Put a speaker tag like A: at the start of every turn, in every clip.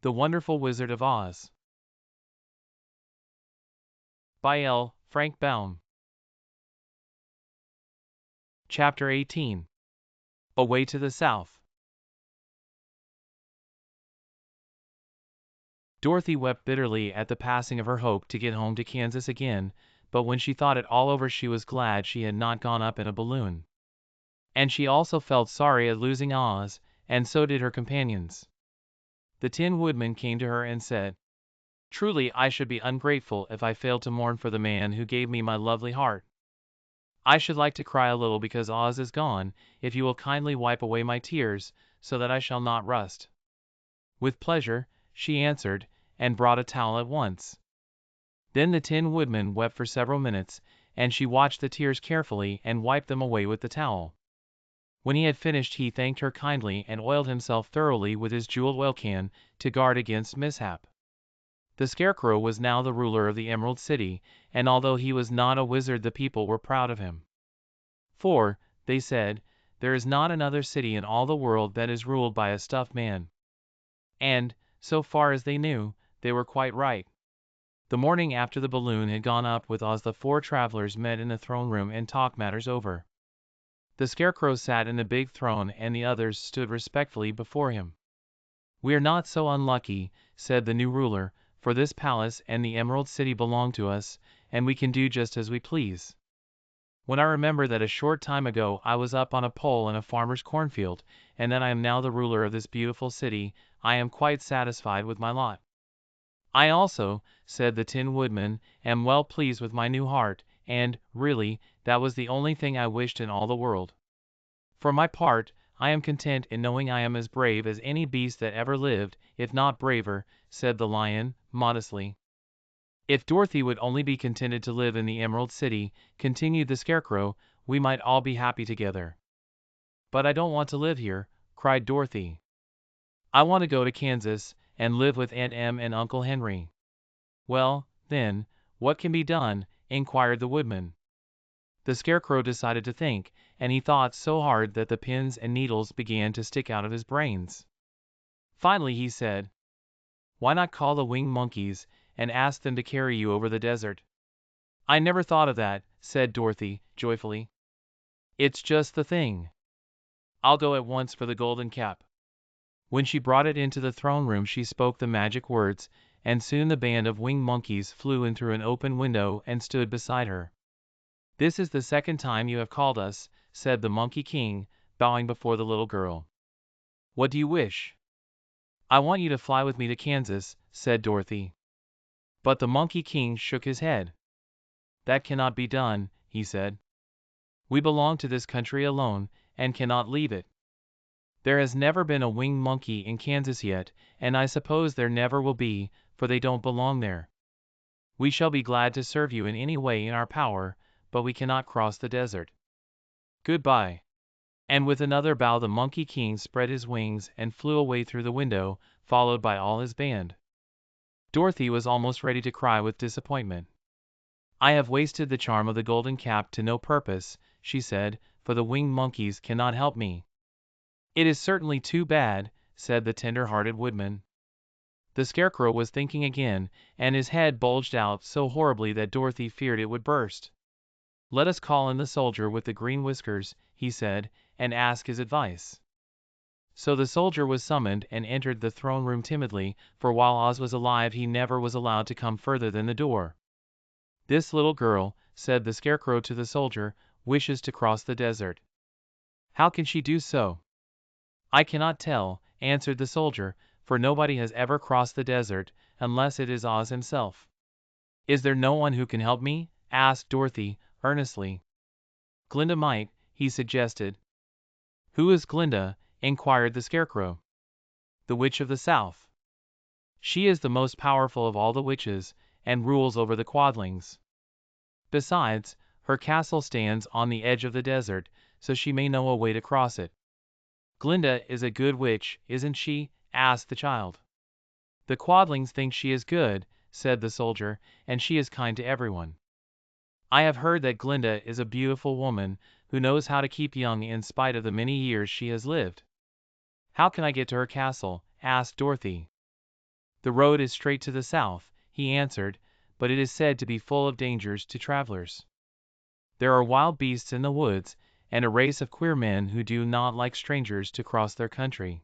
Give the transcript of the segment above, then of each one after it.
A: The Wonderful Wizard of Oz by L. Frank Baum. Chapter 18. Away to the South. Dorothy wept bitterly at the passing of her hope to get home to Kansas again, but when she thought it all over she was glad she had not gone up in a balloon. And she also felt sorry at losing Oz, and so did her companions. The Tin Woodman came to her and said, "Truly I should be ungrateful if I failed to mourn for the man who gave me my lovely heart. I should like to cry a little because Oz is gone, if you will kindly wipe away my tears, so that I shall not rust." "With pleasure," she answered, and brought a towel at once. Then the Tin Woodman wept for several minutes, and she watched the tears carefully and wiped them away with the towel. When he had finished he thanked her kindly and oiled himself thoroughly with his jeweled oil can to guard against mishap. The Scarecrow was now the ruler of the Emerald City, and although he was not a wizard the people were proud of him. "For," they said, "there is not another city in all the world that is ruled by a stuffed man." And, so far as they knew, they were quite right. The morning after the balloon had gone up with Oz the four travelers met in the throne room and talked matters over. The Scarecrow sat in the big throne and the others stood respectfully before him. "We are not so unlucky," said the new ruler, "for this palace and the Emerald City belong to us, and we can do just as we please. When I remember that a short time ago I was up on a pole in a farmer's cornfield, and that I am now the ruler of this beautiful city, I am quite satisfied with my lot." "I also," said the Tin Woodman, "am well pleased with my new heart, and, really, that was the only thing I wished in all the world. For my part, I am content in knowing I am as brave as any beast that ever lived, if not braver," said the Lion, modestly. "If Dorothy would only be contented to live in the Emerald City," continued the Scarecrow, "we might all be happy together." "But I don't want to live here," cried Dorothy. "I want to go to Kansas, and live with Aunt Em and Uncle Henry." "Well, then, what can be done?" inquired the Woodman. The Scarecrow decided to think, and he thought so hard that the pins and needles began to stick out of his brains. Finally he said, "Why not call the winged monkeys, and ask them to carry you over the desert?" "I never thought of that," said Dorothy, joyfully. "It's just the thing. I'll go at once for the golden cap." When she brought it into the throne room she spoke the magic words, and soon the band of winged monkeys flew in through an open window and stood beside her. "This is the second time you have called us," said the Monkey King, bowing before the little girl. "What do you wish?" "I want you to fly with me to Kansas," said Dorothy. But the Monkey King shook his head. "That cannot be done," he said. "We belong to this country alone, and cannot leave it. There has never been a winged monkey in Kansas yet, and I suppose there never will be, for they don't belong there. We shall be glad to serve you in any way in our power, but we cannot cross the desert. Goodbye." And with another bow the Monkey King spread his wings and flew away through the window, followed by all his band. Dorothy was almost ready to cry with disappointment. "I have wasted the charm of the golden cap to no purpose," she said, "for the winged monkeys cannot help me." "It is certainly too bad," said the tender-hearted Woodman. The Scarecrow was thinking again, and his head bulged out so horribly that Dorothy feared it would burst. "Let us call in the soldier with the green whiskers," he said, "and ask his advice." So the soldier was summoned and entered the throne room timidly, for while Oz was alive he never was allowed to come further than the door. "This little girl," said the Scarecrow to the soldier, "wishes to cross the desert. How can she do so?" "I cannot tell," answered the soldier, "for nobody has ever crossed the desert, unless it is Oz himself." "Is there no one who can help me?" asked Dorothy, earnestly. "Glinda might," he suggested. "Who is Glinda?" inquired the Scarecrow. "The Witch of the South. She is the most powerful of all the witches, and rules over the Quadlings. Besides, her castle stands on the edge of the desert, so she may know a way to cross it." "Glinda is a good witch, isn't she?" asked the child. "The Quadlings think she is good," said the soldier, "and she is kind to everyone. I have heard that Glinda is a beautiful woman, who knows how to keep young in spite of the many years she has lived." "How can I get to her castle?" asked Dorothy. The road is straight to the south, he answered, but it is said to be full of dangers to travelers. There are wild beasts in the woods, and a race of queer men who do not like strangers to cross their country.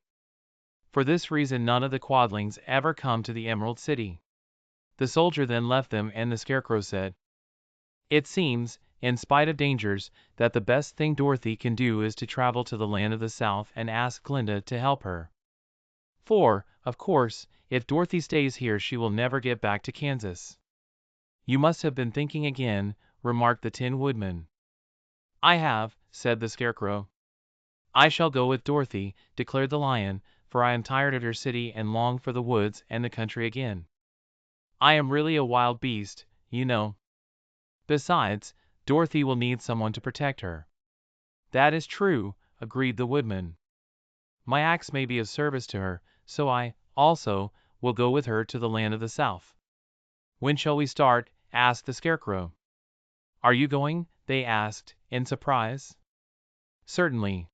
A: For this reason none of the Quadlings ever come to the Emerald City. The soldier then left them, and the Scarecrow said, "It seems, in spite of dangers, that the best thing Dorothy can do is to travel to the land of the South and ask Glinda to help her. For, of course, if Dorothy stays here she will never get back to Kansas." "You must have been thinking again," remarked the Tin Woodman. "I have," said the Scarecrow. "I shall go with Dorothy," declared the Lion, "for I am tired of your city and long for the woods and the country again. I am really a wild beast, you know. Besides, Dorothy will need someone to protect her." "That is true," agreed the Woodman. "My axe may be of service to her, so I, also, will go with her to the land of the South." "When shall we start?" asked the Scarecrow. "Are you going?" they asked, in surprise. "Certainly.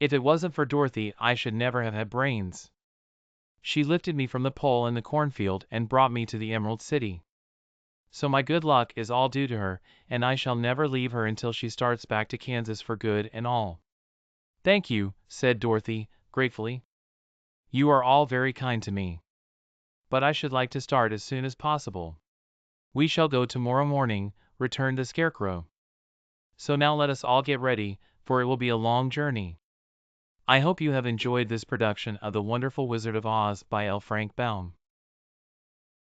A: If it wasn't for Dorothy I should never have had brains. She lifted me from the pole in the cornfield and brought me to the Emerald City. So my good luck is all due to her, and I shall never leave her until she starts back to Kansas for good and all." "Thank you," said Dorothy, gratefully. "You are all very kind to me. But I should like to start as soon as possible." "We shall go tomorrow morning," returned the Scarecrow. "So now let us all get ready, for it will be a long journey." I hope you have enjoyed this production of The Wonderful Wizard of Oz by L. Frank Baum.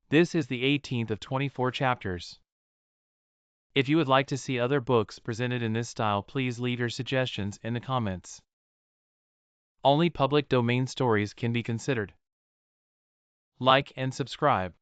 A: This is the 18th of 24 chapters. If you would like to see other books presented in this style, please leave your suggestions in the comments. Only public domain stories can be considered. Like and subscribe.